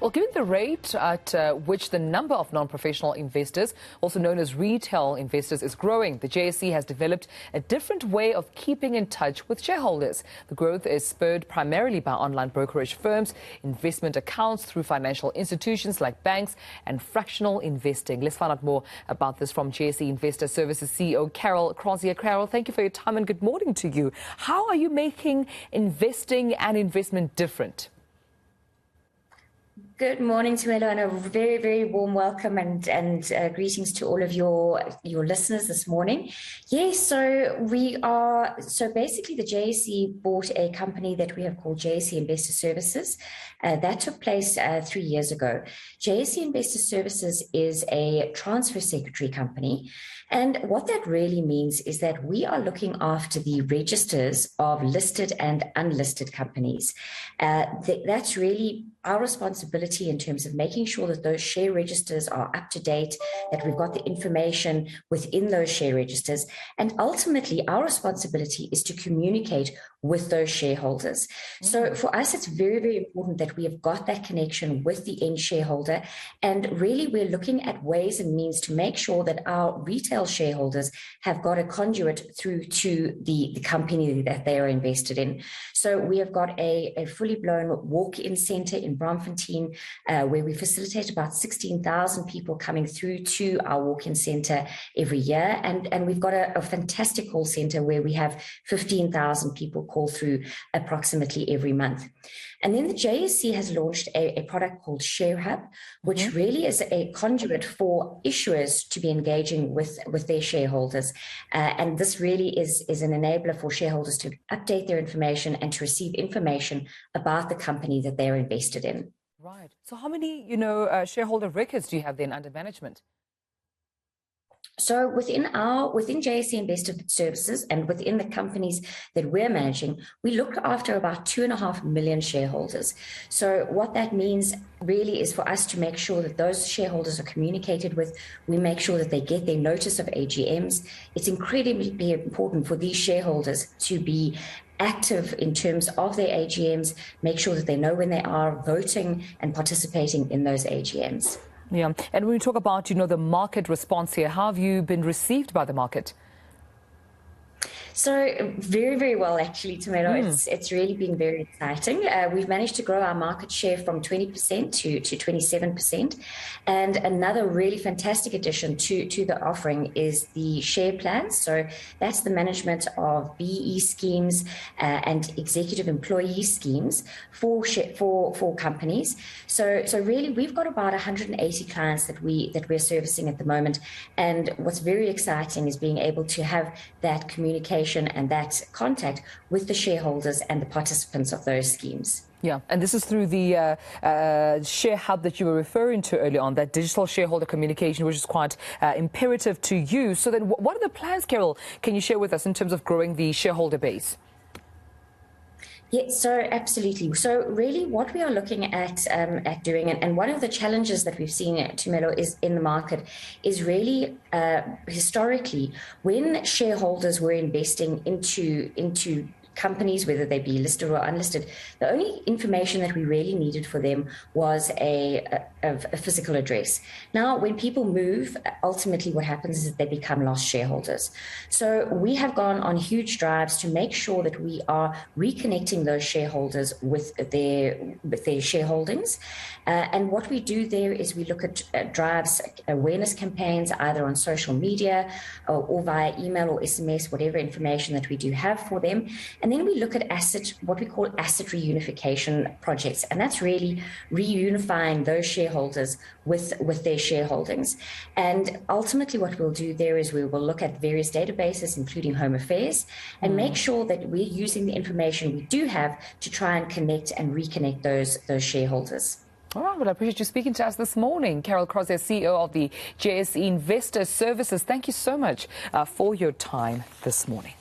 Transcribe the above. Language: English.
Well, given the rate at which the number of non-professional investors, also known as retail investors, is growing, the JSE has developed a different way of keeping in touch with shareholders. The growth is spurred primarily by online brokerage firms, investment accounts through financial institutions like banks, and fractional investing. Let's find out more about this from JSE Investor Services CEO Carol Crozier. Carol, thank you for your time and good morning to you. How are you making investing and investment different? Good morning, Tumelo, and a very, very warm welcome and greetings to all of your listeners this morning. Yes, so basically the JSE bought a company that we have called JSE Investor Services. That took place 3 years ago. JSE Investor Services is a transfer secretary company. And what that really means is that we are looking after the registers of listed and unlisted companies. That's really our responsibility in terms of making sure that those share registers are up to date, that we've got the information within those share registers. And ultimately, our responsibility is to communicate with those shareholders. So for us, it's very, very important that we have got that connection with the end shareholder. And really, we're looking at ways and means to make sure that our retail shareholders have got a conduit through to the company that they are invested in. So we have got a fully blown walk-in center in Braamfontein, where we facilitate about 16,000 people coming through to our walk-in center every year. And we've got a fantastic call center where we have 15,000 people call through approximately every month. And then the JSE has launched a product called ShareHub, which really is a conduit for issuers to be engaging with their shareholders. And this really is an enabler for shareholders to update their information and to receive information about the company that they're invested in. Right. So how many, shareholder records do you have then under management? So within JSE Investor Services and within the companies that we're managing, we look after about 2.5 million shareholders. So what that means really is for us to make sure that those shareholders are communicated with. We make sure that they get their notice of AGMs. It's incredibly important for these shareholders to be active in terms of their AGMs, make sure that they know when they are voting and participating in those AGMs. Yeah, and when we talk about, the market response here, how have you been received by the market? So very, very well, actually, Tumelo. It's really been very exciting. We've managed to grow our market share from 20% to 27%. And another really fantastic addition to the offering is the share plans. So that's the management of BE schemes and executive employee schemes for companies. So really, we've got about 180 clients that we're servicing at the moment. And what's very exciting is being able to have that communication and that contact with the shareholders and the participants of those schemes. Yeah, and this is through the Share Hub that you were referring to earlier on, that digital shareholder communication, which is quite imperative to you. So then what are the plans, Carol, can you share with us in terms of growing the shareholder base? Yes, so absolutely. So really what we are looking at doing, and one of the challenges that we've seen at Tumelo is in the market is really historically when shareholders were investing into companies, whether they be listed or unlisted, the only information that we really needed for them was a physical address. Now, when people move, ultimately what happens is that they become lost shareholders. So we have gone on huge drives to make sure that we are reconnecting those shareholders with their shareholdings. And what we do there is we look at drives, awareness campaigns, either on social media or via email or SMS, whatever information that we do have for them. And then we look at what we call asset reunification projects. And that's really reunifying those shareholders with their shareholdings. And ultimately what we'll do there is we will look at various databases, including Home Affairs, and make sure that we're using the information we do have to try and connect and reconnect those shareholders. All right, well, I appreciate you speaking to us this morning. Carol Crozier, CEO of the JSE Investor Services. Thank you so much for your time this morning.